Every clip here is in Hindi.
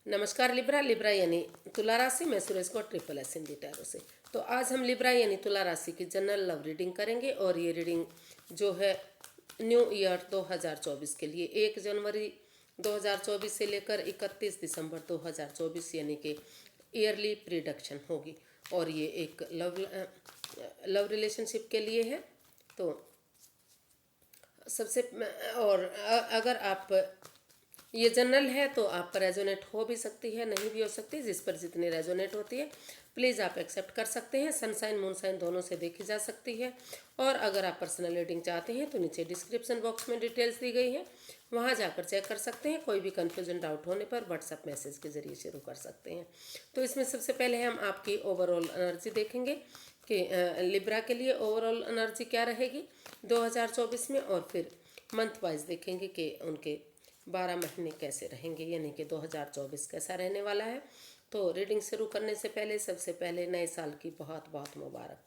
नमस्कार लिब्रा। लिब्रा यानी तुला राशि में सुरेश को ट्रिपल एस हिंदी टैरो से। तो आज हम लिब्रा यानी तुला राशि की जनरल लव रीडिंग करेंगे और ये रीडिंग जो है न्यू ईयर 2024 के लिए 1 जनवरी 2024 से लेकर 31 दिसंबर 2024 यानी कि ईयरली प्रिडिक्शन होगी। और ये एक लव रिलेशनशिप के लिए है। तो सबसे और अगर आप ये जनरल है तो आप पर रेजोनेट हो भी सकती है, नहीं भी हो सकती। जिस पर जितनी रेजोनेट होती है प्लीज़ आप एक्सेप्ट कर सकते हैं। सनसाइन मूनसाइन दोनों से देखी जा सकती है। और अगर आप पर्सनल रीडिंग चाहते हैं तो नीचे डिस्क्रिप्शन बॉक्स में डिटेल्स दी गई है, वहाँ जाकर चेक कर सकते हैं। कोई भी कन्फ्यूजन डाउट होने पर व्हाट्सएप मैसेज के जरिए शुरू कर सकते हैं। तो इसमें सबसे पहले हम आपकी ओवरऑल एनर्जी देखेंगे कि लिब्रा के लिए ओवरऑल एनर्जी क्या रहेगी 2024 में, और फिर मंथ वाइज देखेंगे कि उनके 12 महीने कैसे रहेंगे, यानी कि 2024 कैसा रहने वाला है। तो रीडिंग शुरू करने से पहले सबसे पहले नए साल की बहुत बहुत मुबारक,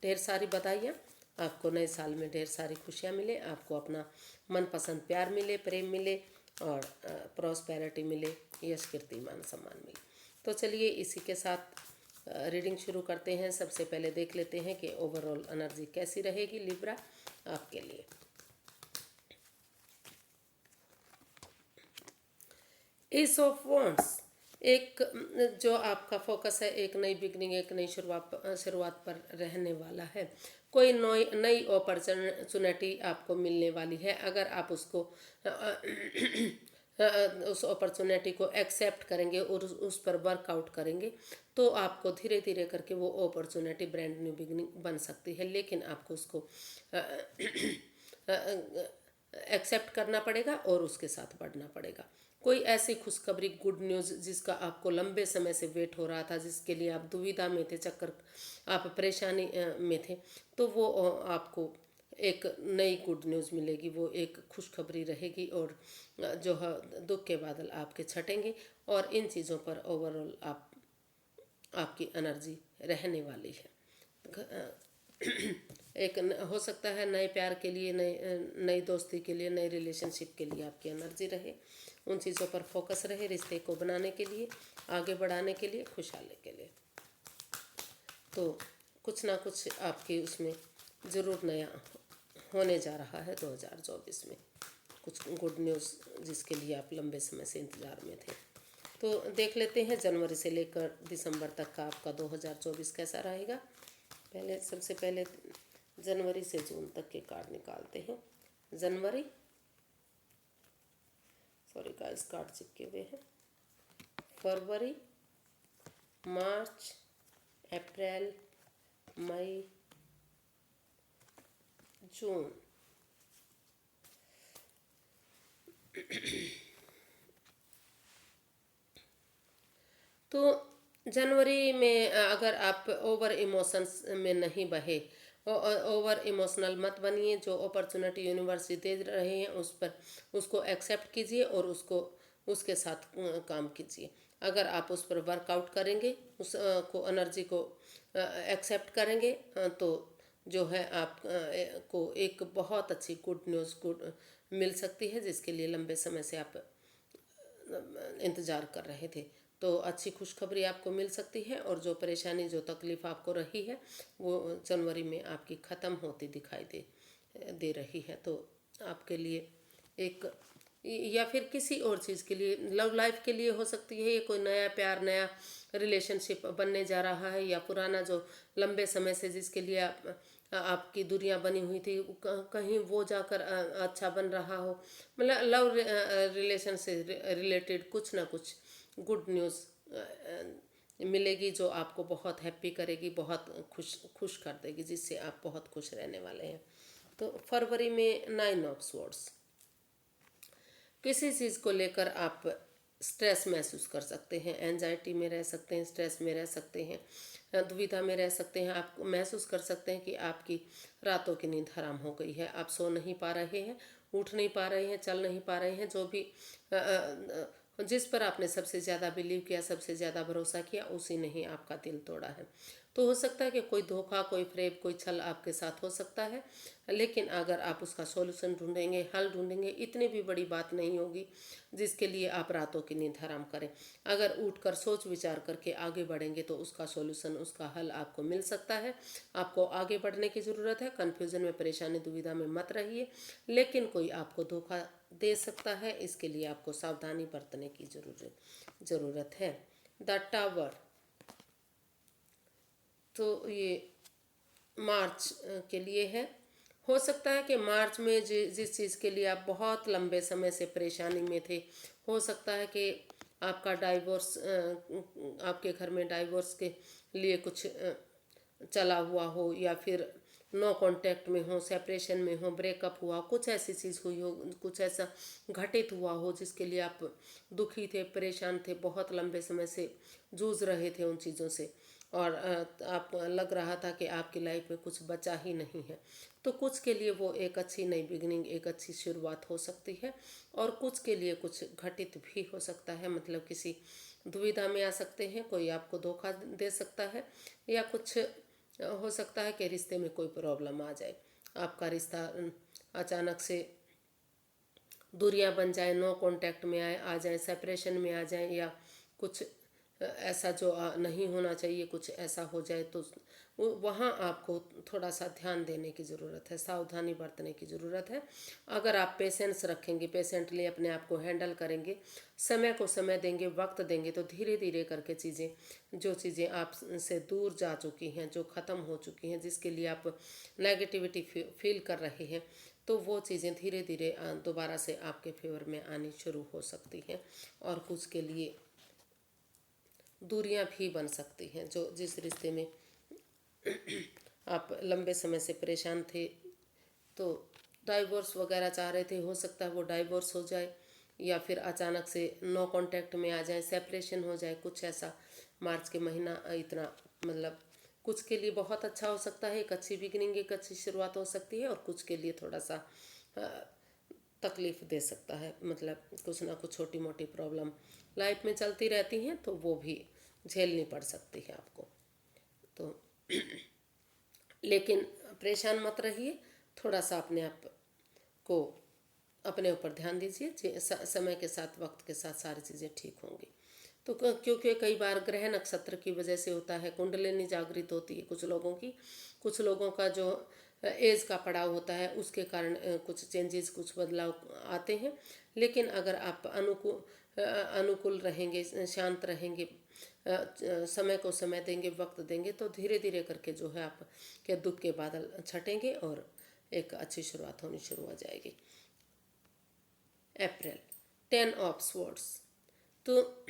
ढेर सारी बधाइयाँ। आपको नए साल में ढेर सारी खुशियाँ मिले, आपको अपना मनपसंद प्यार मिले, प्रेम मिले और प्रॉस्पेरिटी मिले, यश कीर्ति मान सम्मान मिले। तो चलिए इसी के साथ रीडिंग शुरू करते हैं। सबसे पहले देख लेते हैं कि ओवरऑल एनर्जी कैसी रहेगी लिब्रा आपके लिए। एस ऑफ वॉन्ड्स, एक जो आपका फोकस है एक नई बिगनिंग, एक नई शुरुआत पर रहने वाला है। कोई नई अपॉर्चुनिटी आपको मिलने वाली है। अगर आप उसको उस अपॉर्चुनिटी को एक्सेप्ट करेंगे और उस पर वर्कआउट करेंगे तो आपको धीरे धीरे करके वो अपॉर्चुनिटी ब्रांड न्यू बिगनिंग बन सकती है। लेकिन आपको उसको एक्सेप्ट करना पड़ेगा और उसके साथ बढ़ना पड़ेगा। कोई ऐसी खुशखबरी, गुड न्यूज़ जिसका आपको लंबे समय से वेट हो रहा था, जिसके लिए आप दुविधा में थे, आप परेशानी में थे, तो वो आपको एक नई गुड न्यूज़ मिलेगी, वो एक खुशखबरी रहेगी। और जो है दुख के बादल आपके छटेंगे और इन चीज़ों पर ओवरऑल आपकी एनर्जी रहने वाली है। एक हो सकता है नए प्यार के लिए, नई दोस्ती के लिए, नई रिलेशनशिप के लिए आपकी एनर्जी रहे। उन चीज़ों पर फोकस रहे, रिश्ते को बनाने के लिए, आगे बढ़ाने के लिए, खुशहाली के लिए। तो कुछ ना कुछ आपकी उसमें ज़रूर नया होने जा रहा है 2024 में। कुछ गुड न्यूज़ जिसके लिए आप लंबे समय से इंतज़ार में थे। तो देख लेते हैं जनवरी से लेकर दिसंबर तक का आपका 2024 कैसा रहेगा। सबसे पहले जनवरी से जून तक के कार्ड निकालते हैं। जनवरी, सॉरी गाइस कार्ड चिपके हुए हैं। फरवरी, मार्च, अप्रैल, मई, जून। तो जनवरी में अगर आप ओवर इमोशंस में नहीं बहे, ओवर इमोशनल मत बनिए। जो अपॉर्चुनिटी यूनिवर्स दे रहे हैं उसको एक्सेप्ट कीजिए और उसके साथ काम कीजिए। अगर आप उस पर वर्कआउट करेंगे, उस को एनर्जी को एक्सेप्ट करेंगे तो जो है आप को एक बहुत अच्छी गुड न्यूज़ मिल सकती है, जिसके लिए लंबे समय से आप इंतज़ार कर रहे थे। तो अच्छी खुशखबरी आपको मिल सकती है और जो परेशानी, जो तकलीफ़ आपको रही है वो जनवरी में आपकी ख़त्म होती दिखाई दे रही है। तो आपके लिए एक, या फिर किसी और चीज़ के लिए, लव लाइफ के लिए हो सकती है ये, कोई नया प्यार, नया रिलेशनशिप बनने जा रहा है, या पुराना जो लंबे समय से जिसके लिए आपकी दूरियां बनी हुई थी कहीं वो जाकर अच्छा बन रहा हो। मतलब लव रिलेशन से रिलेटेड कुछ ना कुछ गुड न्यूज़ मिलेगी जो आपको बहुत हैप्पी करेगी, बहुत खुश कर देगी, जिससे आप बहुत खुश रहने वाले हैं। तो फरवरी में 9 ऑफ स्वॉर्ड्स, किसी चीज़ को लेकर आप स्ट्रेस महसूस कर सकते हैं, एंजाइटी में रह सकते हैं, स्ट्रेस में रह सकते हैं, दुविधा में रह सकते हैं। आप महसूस कर सकते हैं कि आपकी रातों की नींद हराम हो गई है, आप सो नहीं पा रहे हैं, उठ नहीं पा रहे हैं, चल नहीं पा रहे हैं। जो भी जिस पर आपने सबसे ज़्यादा बिलीव किया, सबसे ज़्यादा भरोसा किया, उसी ने ही आपका दिल तोड़ा है। तो हो सकता है कि कोई धोखा, कोई फ्रेब, कोई छल आपके साथ हो सकता है, लेकिन अगर आप उसका सॉल्यूशन ढूंढेंगे, हल ढूंढेंगे, इतनी भी बड़ी बात नहीं होगी जिसके लिए आप रातों की नींद हराम करें। अगर उठकर सोच विचार करके आगे बढ़ेंगे तो उसका सॉल्यूशन, उसका हल आपको मिल सकता है। आपको आगे बढ़ने की ज़रूरत है, कन्फ्यूज़न में, परेशानी, दुविधा में मत रहिए, लेकिन कोई आपको धोखा दे सकता है, इसके लिए आपको सावधानी बरतने की ज़रूरत है। द टावर, तो ये मार्च के लिए है। हो सकता है कि मार्च में जिस चीज़ के लिए आप बहुत लंबे समय से परेशानी में थे, हो सकता है कि आपका डाइवोर्स, आपके घर में डाइवोर्स के लिए कुछ चला हुआ हो, या फिर नो कांटेक्ट में हो, सेपरेशन में हो, ब्रेकअप हुआ, कुछ ऐसी चीज़ हुई हो, कुछ ऐसा घटित हुआ हो जिसके लिए आप दुखी थे, परेशान थे, बहुत लंबे समय से जूझ रहे थे उन चीज़ों से, और आप लग रहा था कि आपकी लाइफ में कुछ बचा ही नहीं है। तो कुछ के लिए वो एक अच्छी नई बिगनिंग, एक अच्छी शुरुआत हो सकती है, और कुछ के लिए कुछ घटित भी हो सकता है, मतलब किसी दुविधा में आ सकते हैं, कोई आपको धोखा दे सकता है, या कुछ हो सकता है कि रिश्ते में कोई प्रॉब्लम आ जाए, आपका रिश्ता अचानक से दूरियां बन जाए, नो कांटेक्ट में आ जाए, सेपरेशन में आ जाए, या कुछ ऐसा जो नहीं होना चाहिए, कुछ ऐसा हो जाए, तो वहाँ आपको थोड़ा सा ध्यान देने की ज़रूरत है, सावधानी बरतने की ज़रूरत है। अगर आप पेशेंस रखेंगे, पेशेंटली अपने आप को हैंडल करेंगे, समय को समय देंगे, वक्त देंगे, तो धीरे धीरे करके जो चीज़ें आप से दूर जा चुकी हैं, जो ख़त्म हो चुकी हैं, जिसके लिए आप नेगेटिविटी फील कर रहे हैं, तो वो चीज़ें धीरे धीरे दोबारा से आपके फेवर में आनी शुरू हो सकती हैं, और कुछ के लिए दूरियां भी बन सकती हैं। जो जिस रिश्ते में आप लंबे समय से परेशान थे, तो डाइवोर्स वगैरह चाह रहे थे, हो सकता है वो डाइवोर्स हो जाए, या फिर अचानक से नो कांटेक्ट में आ जाए, सेपरेशन हो जाए, कुछ ऐसा मार्च के महीना इतना, मतलब कुछ के लिए बहुत अच्छा हो सकता है, एक अच्छी बिगिनिंग, एक अच्छी शुरुआत हो सकती है, और कुछ के लिए थोड़ा सा अ, तकलीफ दे सकता है, मतलब कुछ ना कुछ छोटी मोटी प्रॉब्लम लाइफ में चलती रहती हैं, तो वो भी झेलनी पड़ सकती है आपको। तो लेकिन परेशान मत रहिए, थोड़ा सा अपने आप को, अपने ऊपर ध्यान दीजिए, समय के साथ, वक्त के साथ सारी चीज़ें ठीक होंगी। तो क्योंकि कई बार ग्रह नक्षत्र की वजह से होता है, कुंडलिनी जागृत होती है कुछ लोगों की, कुछ लोगों का जो एज का पड़ाव होता है उसके कारण कुछ चेंजेस, कुछ बदलाव आते हैं। लेकिन अगर आप अनुकूल रहेंगे, शांत रहेंगे, समय को समय देंगे, वक्त देंगे, तो धीरे धीरे करके जो है आप के दुख के बादल छटेंगे, और एक अच्छी शुरुआत होनी शुरू हो जाएगी। अप्रैल, 10 ऑफ स्वॉर्ड्स, तो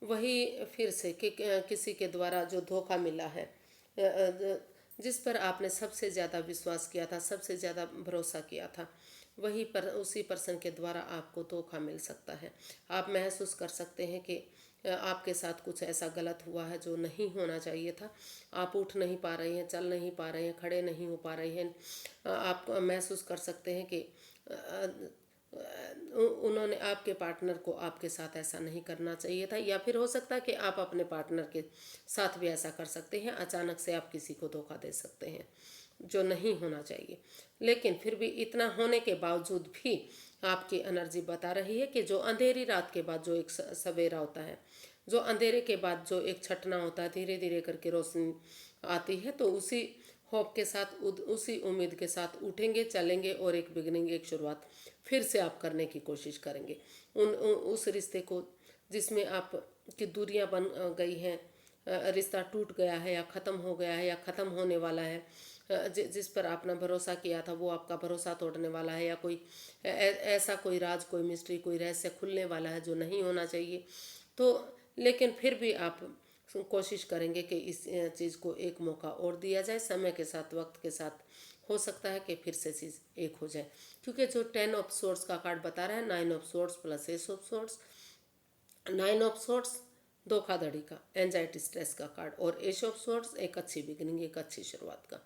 वही फिर से कि किसी के द्वारा जो धोखा मिला है, जिस पर आपने सबसे ज़्यादा विश्वास किया था, सबसे ज़्यादा भरोसा किया था, वही पर उसी पर्सन के द्वारा आपको धोखा मिल सकता है। आप महसूस कर सकते हैं कि आपके साथ कुछ ऐसा गलत हुआ है जो नहीं होना चाहिए था। आप उठ नहीं पा रहे हैं, चल नहीं पा रहे हैं, खड़े नहीं हो पा रहे हैं। आप महसूस कर सकते हैं कि उन्होंने, आपके पार्टनर को आपके साथ ऐसा नहीं करना चाहिए था, या फिर हो सकता है कि आप अपने पार्टनर के साथ भी ऐसा कर सकते हैं। अचानक से आप किसी को धोखा दे सकते हैं जो नहीं होना चाहिए। लेकिन फिर भी इतना होने के बावजूद भी आपकी एनर्जी बता रही है कि जो अंधेरी रात के बाद जो एक सवेरा होता है, जो अंधेरे के बाद जो एक छटना होता है, धीरे धीरे करके रोशनी आती है, तो उसी होप के साथ, उसी उम्मीद के साथ उठेंगे, चलेंगे, और एक बिगनिंग, एक शुरुआत फिर से आप करने की कोशिश करेंगे। उस रिश्ते को जिसमें आप की दूरियां बन गई हैं, रिश्ता टूट गया है, या ख़त्म हो गया है, या ख़त्म होने वाला है, जिस पर आपने भरोसा किया था वो आपका भरोसा तोड़ने वाला है, या कोई ऐसा कोई राज, कोई मिस्ट्री, कोई रहस्य खुलने वाला है जो नहीं होना चाहिए। तो लेकिन फिर भी आप कोशिश करेंगे कि इस चीज़ को एक मौका और दिया जाए, समय के साथ, वक्त के साथ हो सकता है कि फिर से चीज़ एक हो जाए। क्योंकि जो 10 ऑफ सोर्ड्स का कार्ड बता रहा है, 9 of swords plus S of swords, 9 of swords धोखाधड़ी का, एंजाइटी, स्ट्रेस का कार्ड, और एस ऑफ सोर्ड्स एक अच्छी बिगिनिंग, एक अच्छी शुरुआत का।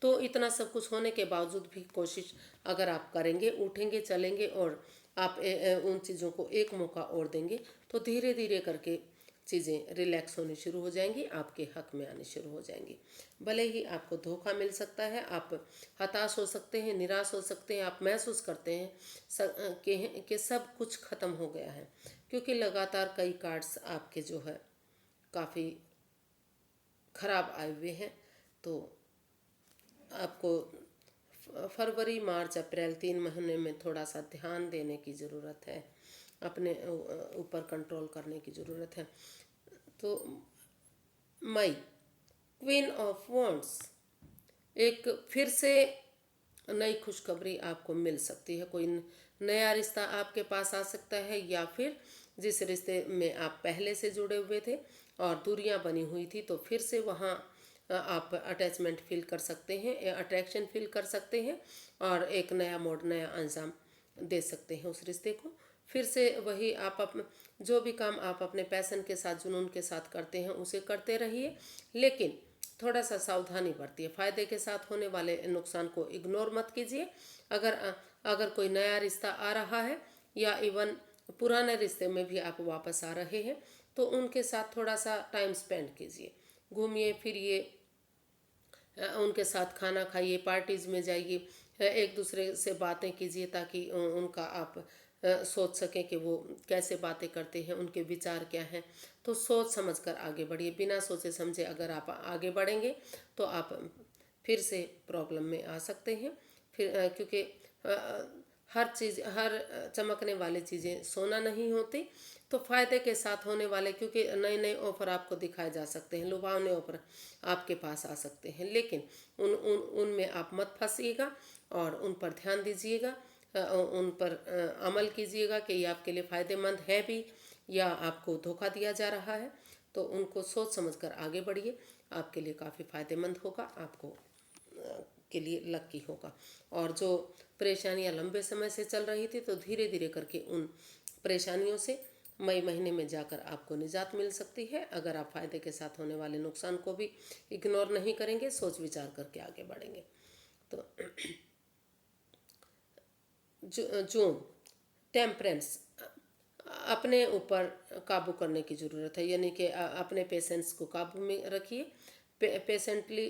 तो इतना सब कुछ होने के बावजूद भी कोशिश अगर आप करेंगे, उठेंगे, चलेंगे, और आप उन चीज़ों को एक मौका और देंगे, तो धीरे धीरे करके चीज़ें रिलैक्स होनी शुरू हो जाएंगी, आपके हक में आनी शुरू हो जाएंगी। भले ही आपको धोखा मिल सकता है, आप हताश हो सकते हैं, निराश हो सकते हैं, आप महसूस करते हैं कि सब कुछ ख़त्म हो गया है, क्योंकि लगातार कई कार्ड्स आपके जो है काफ़ी ख़राब आए हुए हैं। तो आपको फरवरी मार्च अप्रैल 3 महीने में थोड़ा सा ध्यान देने की ज़रूरत है, अपने ऊपर कंट्रोल करने की ज़रूरत है। तो मई, क्वीन ऑफ वॉन्ड्स, एक फिर से नई खुशखबरी आपको मिल सकती है। कोई नया रिश्ता आपके पास आ सकता है, या फिर जिस रिश्ते में आप पहले से जुड़े हुए थे और दूरियां बनी हुई थी, तो फिर से वहाँ आप अटैचमेंट फील कर सकते हैं, अट्रैक्शन फील कर सकते हैं, और एक नया मोड़, नया अंजाम दे सकते हैं उस रिश्ते को। फिर से वही आप जो भी काम आप अपने पैशन के साथ, जुनून के साथ करते हैं, उसे करते रहिए, लेकिन थोड़ा सा सावधानी बरतिए। फ़ायदे के साथ होने वाले नुकसान को इग्नोर मत कीजिए। अगर कोई नया रिश्ता आ रहा है, या इवन पुराने रिश्ते में भी आप वापस आ रहे हैं, तो उनके साथ थोड़ा सा टाइम स्पेंड कीजिए, घूमिए फिरिए, उनके साथ खाना खाइए, पार्टीज़ में जाइए, एक दूसरे से बातें कीजिए, ताकि उनका आप सोच सकें कि वो कैसे बातें करते हैं, उनके विचार क्या हैं। तो सोच समझ कर आगे बढ़िए। बिना सोचे समझे अगर आप आगे बढ़ेंगे तो आप फिर से प्रॉब्लम में आ सकते हैं। फिर क्योंकि हर चीज़, हर चमकने वाली चीज़ें सोना नहीं होती। तो फ़ायदे के साथ होने वाले, क्योंकि नए नए ऑफ़र आपको दिखाए जा सकते हैं, लुभावने ऑफ़र आपके पास आ सकते हैं, लेकिन उनमें आप मत फंसिएगा और उन पर ध्यान दीजिएगा, उन पर अमल कीजिएगा कि ये आपके लिए फ़ायदेमंद है भी, या आपको धोखा दिया जा रहा है। तो उनको सोच समझ कर आगे बढ़िए, आपके लिए काफ़ी फ़ायदेमंद होगा, आपको के लिए लकी होगा। और जो परेशानियां लंबे समय से चल रही थी, तो धीरे धीरे करके उन परेशानियों से मई महीने में जाकर आपको निजात मिल सकती है, अगर आप फ़ायदे के साथ होने वाले नुकसान को भी इग्नोर नहीं करेंगे, सोच विचार करके आगे बढ़ेंगे। तो जून, टेम्परेंस, अपने ऊपर काबू करने की ज़रूरत है, यानी कि अपने पेशेंस को काबू में रखिए। पेशेंटली,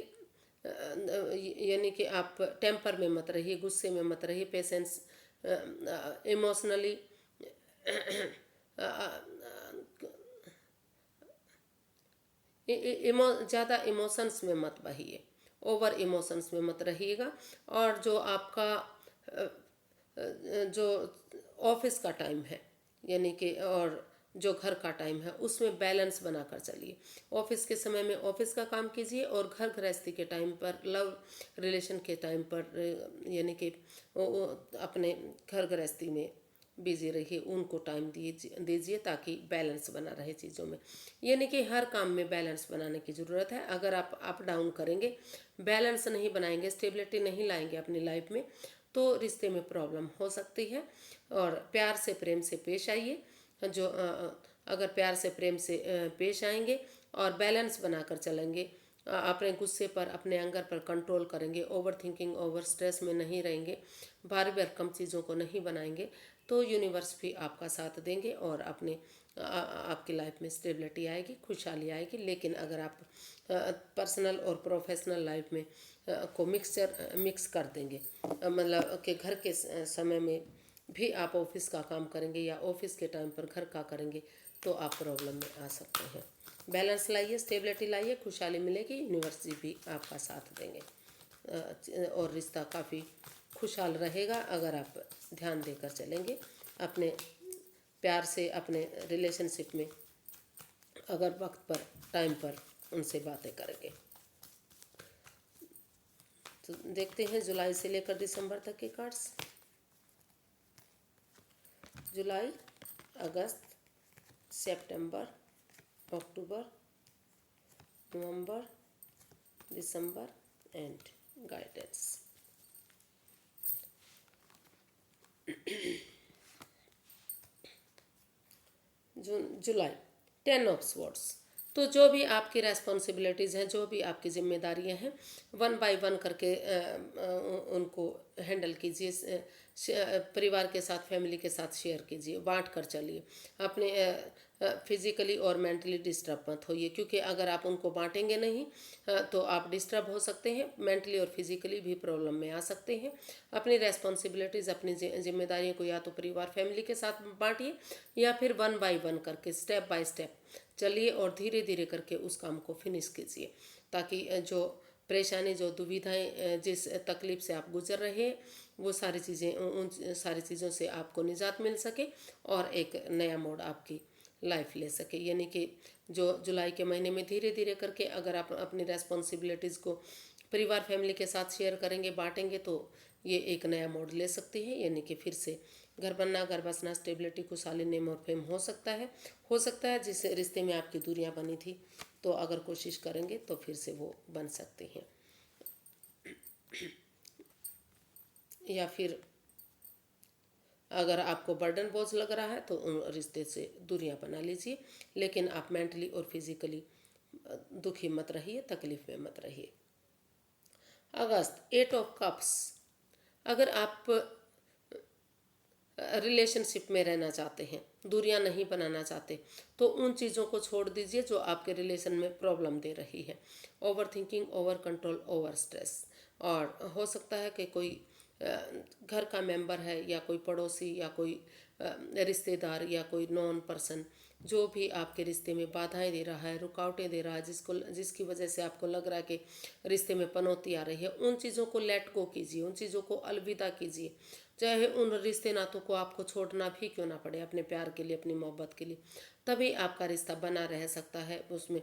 यानी कि आप टेम्पर में मत रहिए, गुस्से में मत रहिए। पेशेंस, इमोशनली ज़्यादा इमोशंस में मत बहिए, ओवर इमोशंस में मत रहिएगा। और जो आपका जो ऑफिस का टाइम है, यानी कि, और जो घर का टाइम है, उसमें बैलेंस बनाकर चलिए। ऑफिस के समय में ऑफिस का काम कीजिए, और घर गृहस्थी के टाइम पर, लव रिलेशन के टाइम पर, यानी कि अपने घर गृहस्थी में बिजी रहिए, उनको टाइम दीजिए, ताकि बैलेंस बना रहे चीज़ों में। यानी कि हर काम में बैलेंस बनाने की ज़रूरत है। अगर आप अप डाउन करेंगे, बैलेंस नहीं बनाएंगे, स्टेबिलिटी नहीं लाएंगे अपनी लाइफ में, तो रिश्ते में प्रॉब्लम हो सकती है। और प्यार से, प्रेम से पेश आइए। जो अगर प्यार से, प्रेम से पेश आएंगे और बैलेंस बनाकर चलेंगे, अपने गुस्से पर, अपने एंगर पर कंट्रोल करेंगे, ओवर थिंकिंग, ओवर स्ट्रेस में नहीं रहेंगे, बार बार कम चीज़ों को नहीं बनाएंगे, तो यूनिवर्स भी आपका साथ देंगे, और आपकी लाइफ में स्टेबिलिटी आएगी, खुशहाली आएगी। लेकिन अगर आप पर्सनल और प्रोफेशनल लाइफ में को मिक्स कर देंगे, मतलब कि घर के समय में भी आप ऑफिस का काम करेंगे, या ऑफिस के टाइम पर घर का करेंगे, तो आप प्रॉब्लम में आ सकते हैं। बैलेंस लाइए, स्टेबिलिटी लाइए, खुशहाली मिलेगी, यूनिवर्स भी आपका साथ देंगे, और रिश्ता काफ़ी खुशहाल रहेगा अगर आप ध्यान देकर चलेंगे अपने प्यार से, अपने रिलेशनशिप में, अगर वक्त पर, टाइम पर उनसे बातें करेंगे। तो देखते हैं जुलाई से लेकर दिसंबर तक के cards. July, August, September, October, November, December and guidance. July, 10 of swords. तो जो भी आपकी रेस्पॉन्सिबिलिटीज़ हैं, जो भी आपकी जिम्मेदारियां हैं, वन बाय वन करके उनको हैंडल कीजिए, परिवार के साथ, फैमिली के साथ शेयर कीजिए, बांट कर चलिए। अपने फिजिकली और मेंटली डिस्टर्ब मत होइए, क्योंकि अगर आप उनको बांटेंगे नहीं तो आप डिस्टर्ब हो सकते हैं, मेंटली और फिजिकली भी प्रॉब्लम में आ सकते हैं। अपनी रेस्पॉन्सिबिलिटीज़, अपनी जिम्मेदारियों को या तो परिवार फैमिली के साथ बांटिए, या फिर वन बाय वन करके, स्टेप बाय स्टेप चलिए और धीरे धीरे करके उस काम को फिनिश कीजिए, ताकि जो परेशानी, जो दुविधाएं, जिस तकलीफ से आप गुजर रहे हैं, वो सारी चीज़ें, उन सारी चीज़ों से आपको निजात मिल सके और एक नया मोड़ आपकी लाइफ ले सके। यानी कि जो जुलाई के महीने में धीरे धीरे करके अगर आप अपनी रेस्पॉन्सिबिलिटीज़ को परिवार फैमिली के साथ शेयर करेंगे, बांटेंगे, तो ये एक नया मोड़ ले सकती है। यानी कि फिर से घर बनना, घर बसना, स्टेबिलिटी, खुशहाली, नेम और फेम हो सकता है जिस रिश्ते में आपकी दूरियां बनी थी, तो अगर कोशिश करेंगे तो फिर से वो बन सकती हैं। या फिर अगर आपको बर्डन बोझ लग रहा है तो उन रिश्ते से दूरियां बना लीजिए, लेकिन आप मेंटली और फिजिकली दुखी मत रहिए, तकलीफ में मत रहिए। अगस्त, 8 ऑफ कप्स। अगर आप रिलेशनशिप में रहना चाहते हैं, दूरियां नहीं बनाना चाहते, तो उन चीज़ों को छोड़ दीजिए जो आपके रिलेशन में प्रॉब्लम दे रही है। Over thinking, over control, over stress. और हो सकता है कि कोई घर का मेंबर है, या कोई पड़ोसी, या कोई रिश्तेदार, या कोई नॉन पर्सन, जो भी आपके रिश्ते में बाधाएं दे रहा है, रुकावटें दे रहा है, जिसकी वजह से आपको लग रहा है कि रिश्ते में पनौती आ रही है, उन चीज़ों को लेट गो कीजिए, उन चीज़ों को अलविदा कीजिए। चाहे उन रिश्ते नातों को आपको छोड़ना भी क्यों ना पड़े, अपने प्यार के लिए, अपनी मोहब्बत के लिए, तभी आपका रिश्ता बना रह सकता है, उसमें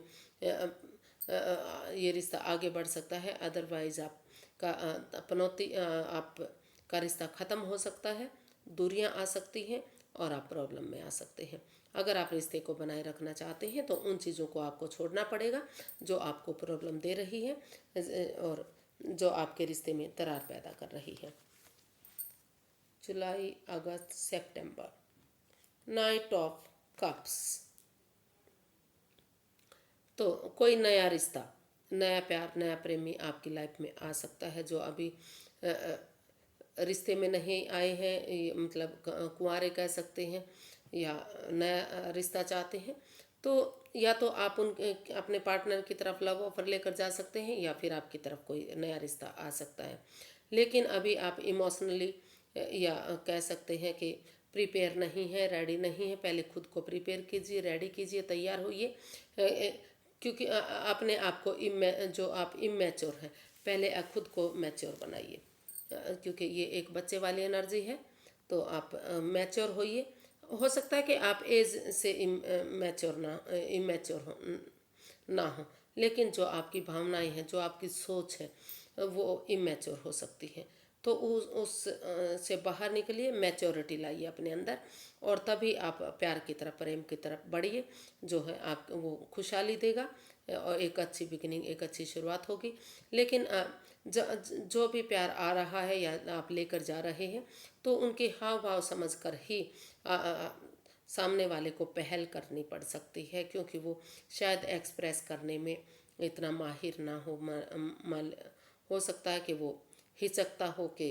ये रिश्ता आगे बढ़ सकता है। अदरवाइज आपका पनौती, आपका रिश्ता ख़त्म हो सकता है, दूरियां आ सकती हैं और आप प्रॉब्लम में आ सकते हैं। अगर आप रिश्ते को बनाए रखना चाहते हैं तो उन चीज़ों को आपको छोड़ना पड़ेगा जो आपको प्रॉब्लम दे रही है और जो आपके रिश्ते में दरार पैदा कर रही है। जुलाई, अगस्त, सितंबर। 9 ऑफ कप्स। तो कोई नया रिश्ता, नया प्यार, नया प्रेमी आपकी लाइफ में आ सकता है, जो अभी अ, अ, रिश्ते में नहीं आए हैं, मतलब कुंवारे कह सकते हैं, या नया रिश्ता चाहते हैं, तो या तो आप अपने पार्टनर की तरफ लव ऑफर लेकर जा सकते हैं, या फिर आपकी तरफ कोई नया रिश्ता आ सकता है। लेकिन अभी आप इमोशनली, या कह सकते हैं कि प्रिपेयर नहीं है, रेडी नहीं है। पहले खुद को प्रिपेयर कीजिए, रेडी कीजिए, तैयार होइए, क्योंकि अपने आप को जो आप इमेच्योर हैं, पहले खुद को मैच्योर बनाइए, क्योंकि ये एक बच्चे वाली एनर्जी है। तो आप मैच्योर होइए। हो सकता है कि आप एज से मैच्योर ना इमेच्योर ना हो, लेकिन जो आपकी भावनाएं हैं, जो आपकी सोच है, वो इमेच्योर हो सकती है। तो उस से बाहर निकलिए, मैच्योरिटी लाइए अपने अंदर, और तभी आप प्यार की तरफ, प्रेम की तरफ बढ़िए, जो है आप वो खुशहाली देगा और एक अच्छी बिगिनिंग, एक अच्छी शुरुआत होगी। लेकिन जो भी प्यार आ रहा है या आप लेकर जा रहे हैं, तो उनके हाव भाव समझ कर ही सामने वाले को पहल करनी पड़ सकती है, क्योंकि वो शायद एक्सप्रेस करने में इतना माहिर ना हो। हो सकता है कि वो हिचकता हो कि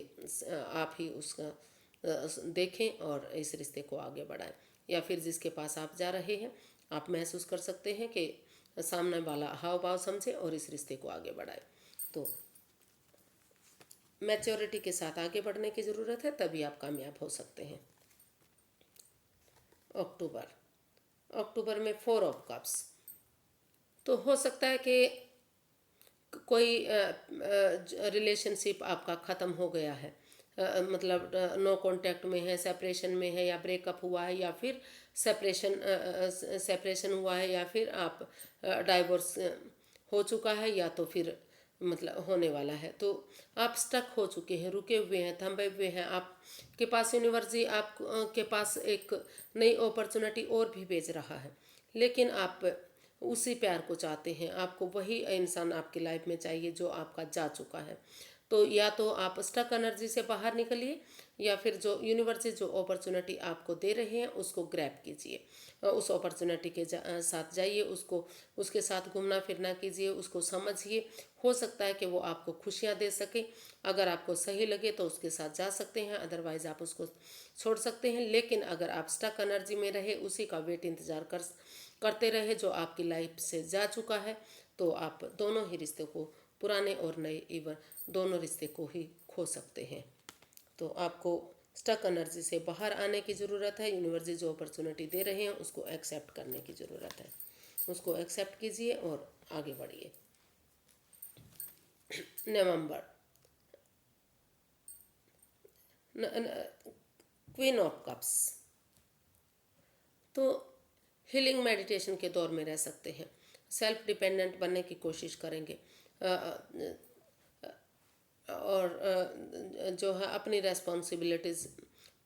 आप ही उसका देखें और इस रिश्ते को आगे बढ़ाएं, या फिर जिसके पास आप जा रहे हैं, आप महसूस कर सकते हैं कि सामने वाला हाव भाव समझे और इस रिश्ते को आगे बढ़ाए। तो मैच्योरिटी के साथ आगे बढ़ने की ज़रूरत है, तभी आप कामयाब हो सकते हैं। अक्टूबर, अक्टूबर में 4 ऑफ कप्स। तो हो सकता है कि कोई रिलेशनशिप आपका ख़त्म हो गया है, मतलब नो कांटेक्ट में है, सेपरेशन में है, या ब्रेकअप हुआ है, या फिर सेपरेशन हुआ है, या फिर आप डाइवोर्स हो चुका है, या तो फिर मतलब होने वाला है। तो आप स्टक हो चुके हैं, रुके हुए हैं, थंबे हुए हैं। आपके पास यूनिवर्सिटी आप के पास एक नई अपॉर्चुनिटी और भी भेज रहा है, लेकिन आप उसी प्यार को चाहते हैं। आपको वही इंसान आपकी लाइफ में चाहिए जो आपका जा चुका है। तो या तो आप स्टक एनर्जी से बाहर निकलिए, या फिर जो यूनिवर्स जो अपॉर्चुनिटी आपको दे रहे हैं उसको ग्रैब कीजिए, उस अपॉर्चुनिटी के साथ जाइए, उसको उसके साथ घूमना फिरना कीजिए, उसको समझिए। हो सकता है कि वो आपको खुशियाँ दे सके। अगर आपको सही लगे तो उसके साथ जा सकते हैं, अदरवाइज़ आप उसको छोड़ सकते हैं। लेकिन अगर आप स्टक एनर्जी में रहे, उसी का वेट इंतज़ार करते रहे जो आपकी लाइफ से जा चुका है, तो आप दोनों ही रिश्ते को, पुराने और नए, इवन दोनों रिश्ते को ही खो सकते हैं। तो आपको स्टक एनर्जी से बाहर आने की ज़रूरत है। यूनिवर्स जो अपॉर्चुनिटी दे रहे हैं उसको एक्सेप्ट करने की ज़रूरत है। उसको एक्सेप्ट कीजिए और आगे बढ़िए। नवंबर, क्वीन ऑफ कप्स। तो हीलिंग मेडिटेशन के दौर में रह सकते हैं। सेल्फ डिपेंडेंट बनने की कोशिश करेंगे, और जो है अपनी रेस्पॉन्सिबिलिटीज़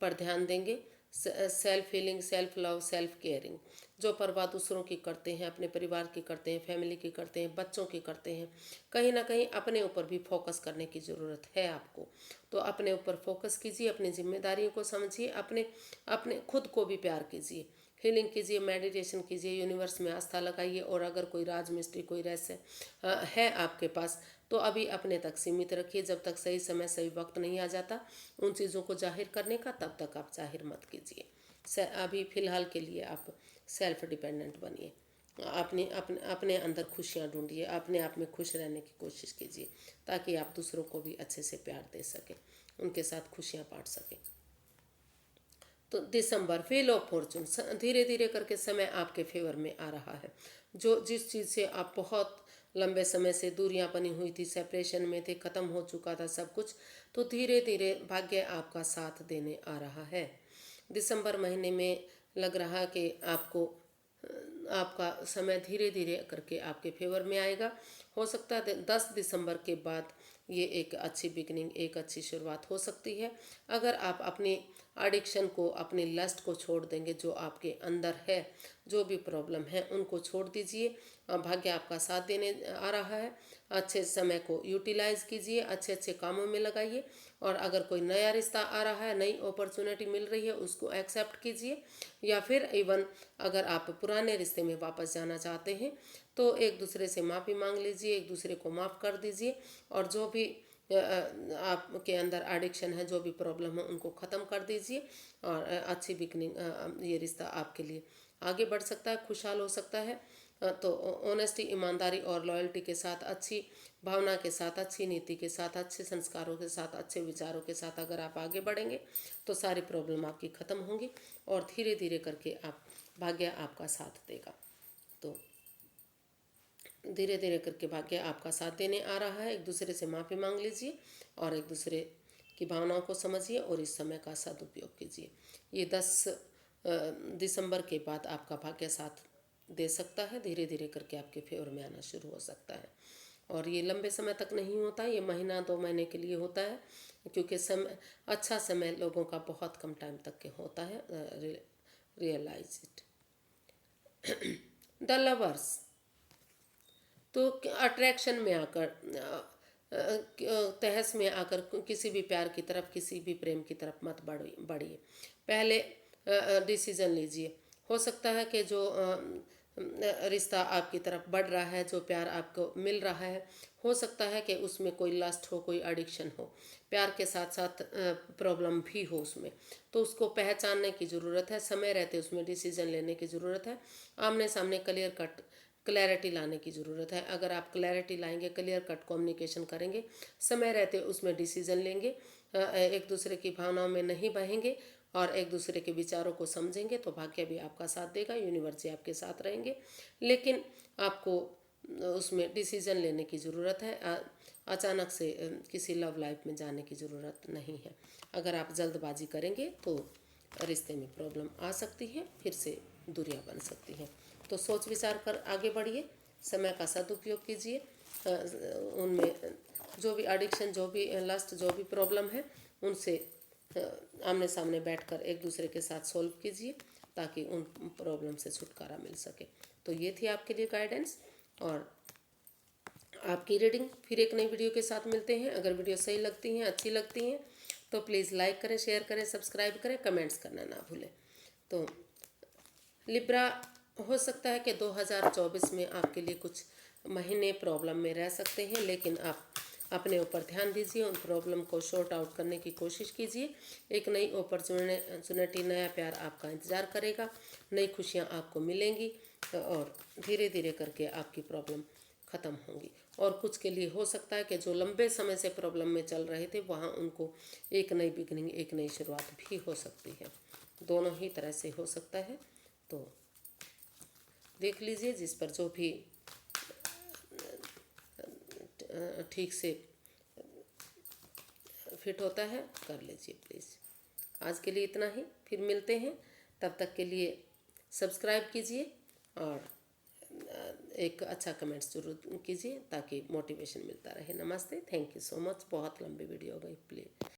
पर ध्यान देंगे। Self healing, self love, self caring, जो परवाह दूसरों की करते हैं, अपने परिवार की करते हैं, फैमिली की करते हैं, बच्चों की करते हैं, कहीं ना कहीं अपने ऊपर भी फोकस करने की ज़रूरत है आपको। तो अपने ऊपर फोकस कीजिए, अपनी जिम्मेदारियों को समझिए, अपने अपने खुद को भी प्यार कीजिए, हीलिंग कीजिए, मेडिटेशन कीजिए, यूनिवर्स में आस्था लगाइए। और अगर कोई राज मिस्ट्री, कोई रहस्य है आपके पास, तो अभी अपने तक सीमित रखिए। जब तक सही समय, सही वक्त नहीं आ जाता उन चीज़ों को जाहिर करने का, तब तक आप जाहिर मत कीजिए। अभी फ़िलहाल के लिए आप सेल्फ डिपेंडेंट बनिए, अपने अपने अपने अंदर खुशियाँ ढूंढिए, अपने आप में खुश रहने की कोशिश कीजिए, ताकि आप दूसरों को भी अच्छे से प्यार दे सकें, उनके साथ खुशियाँ बांट सकें। तो दिसंबर, व्हील ऑफ फॉर्चून, धीरे धीरे करके समय आपके फेवर में आ रहा है। जो जिस चीज़ से आप बहुत लंबे समय से दूरियां बनी हुई थी, सेपरेशन में थे, ख़त्म हो चुका था सब कुछ, तो धीरे धीरे भाग्य आपका साथ देने आ रहा है। दिसंबर महीने में लग रहा है कि आपका समय धीरे धीरे करके आपके फेवर में आएगा। हो सकता है 10 दिसंबर के बाद ये एक अच्छी बिगनिंग, एक अच्छी शुरुआत हो सकती है। अगर आप अपनी एडिक्शन को, अपनी लस्ट को छोड़ देंगे, जो आपके अंदर है, जो भी प्रॉब्लम है उनको छोड़ दीजिए। भाग्य आपका साथ देने आ रहा है। अच्छे समय को यूटिलाइज़ कीजिए, अच्छे अच्छे कामों में लगाइए। और अगर कोई नया रिश्ता आ रहा है, नई अपॉर्चुनिटी मिल रही है, उसको एक्सेप्ट कीजिए। या फिर इवन अगर आप पुराने रिश्ते में वापस जाना चाहते हैं, तो एक दूसरे से माफ़ी मांग लीजिए, एक दूसरे को माफ़ कर दीजिए। और जो भी आपके अंदर एडिक्शन है, जो भी प्रॉब्लम है, उनको ख़त्म कर दीजिए। और अच्छी बिगनिंग, ये रिश्ता आपके लिए आगे बढ़ सकता है, खुशहाल हो सकता है। तो ऑनेस्टी, ईमानदारी और लॉयल्टी के साथ, अच्छी भावना के साथ, अच्छी नीति के साथ, अच्छे संस्कारों के साथ, अच्छे विचारों के साथ अगर आप आगे बढ़ेंगे, तो सारी प्रॉब्लम आपकी ख़त्म होंगी और धीरे धीरे करके भाग्य आपका साथ देगा। तो धीरे धीरे करके भाग्य आपका साथ देने आ रहा है। एक दूसरे से माफ़ी मांग लीजिए और एक दूसरे की भावनाओं को समझिए और इस समय का सदुपयोग कीजिए। ये 10 दिसंबर के बाद आपका भाग्य साथ दे सकता है, धीरे धीरे करके आपके फेवर में आना शुरू हो सकता है। और ये लंबे समय तक नहीं होता, ये महीना 2 महीने के लिए होता है, क्योंकि अच्छा समय लोगों का बहुत कम टाइम तक के होता है। Realize it. द लवर्स, तो अट्रैक्शन में आकर, तहस में आकर किसी भी प्यार की तरफ, किसी भी प्रेम की तरफ मत बढ़िए। पहले डिसीजन लीजिए। हो सकता है कि जो रिश्ता आपकी तरफ बढ़ रहा है, जो प्यार आपको मिल रहा है, हो सकता है कि उसमें कोई लस्ट हो, कोई एडिक्शन हो, प्यार के साथ साथ प्रॉब्लम भी हो उसमें। तो उसको पहचानने की ज़रूरत है, समय रहते उसमें डिसीजन लेने की ज़रूरत है। आमने सामने क्लियर कट क्लैरिटी लाने की ज़रूरत है। अगर आप क्लैरिटी लाएंगे, क्लियर कट कम्युनिकेशन करेंगे, समय रहते उसमें डिसीजन लेंगे, एक दूसरे की भावनाओं में नहीं बहेंगे और एक दूसरे के विचारों को समझेंगे, तो भाग्य भी आपका साथ देगा, यूनिवर्स जी आपके साथ रहेंगे। लेकिन आपको उसमें डिसीजन लेने की ज़रूरत है। अचानक से किसी लव लाइफ में जाने की ज़रूरत नहीं है। अगर आप जल्दबाजी करेंगे तो रिश्ते में प्रॉब्लम आ सकती है, फिर से दूरियां बन सकती हैं। तो सोच विचार कर आगे बढ़िए, समय का सदुपयोग कीजिए। उनमें जो भी एडिक्शन, जो भी लस्ट, जो भी प्रॉब्लम है, उनसे आमने सामने बैठकर एक दूसरे के साथ सॉल्व कीजिए, ताकि उन प्रॉब्लम से छुटकारा मिल सके। तो ये थी आपके लिए गाइडेंस। और आपकी रीडिंग। फिर एक नई वीडियो के साथ मिलते हैं। अगर वीडियो सही लगती हैं, अच्छी लगती हैं तो प्लीज़ लाइक करें, शेयर करें, सब्सक्राइब करें, कमेंट्स करना ना भूलें। तो लिब्रा, हो सकता है कि 2024 में आपके लिए कुछ महीने प्रॉब्लम में रह सकते हैं, लेकिन आप अपने ऊपर ध्यान दीजिए, उन प्रॉब्लम को शॉर्ट आउट करने की कोशिश कीजिए। एक नई अपॉर्चुनिटी, नया प्यार आपका इंतज़ार करेगा, नई खुशियाँ आपको मिलेंगी और धीरे धीरे करके आपकी प्रॉब्लम ख़त्म होंगी। और कुछ के लिए हो सकता है कि जो लंबे समय से प्रॉब्लम में चल रहे थे, वहाँ उनको एक नई बिगनिंग, एक नई शुरुआत भी हो सकती है। दोनों ही तरह से हो सकता है। तो देख लीजिए, जिस पर जो भी ठीक से फिट होता है कर लीजिए प्लीज़। आज के लिए इतना ही, फिर मिलते हैं। तब तक के लिए सब्सक्राइब कीजिए और एक अच्छा कमेंट्स जरूर कीजिए ताकि मोटिवेशन मिलता रहे। नमस्ते, थैंक यू सो मच। बहुत लंबी वीडियो हो गई प्लीज़।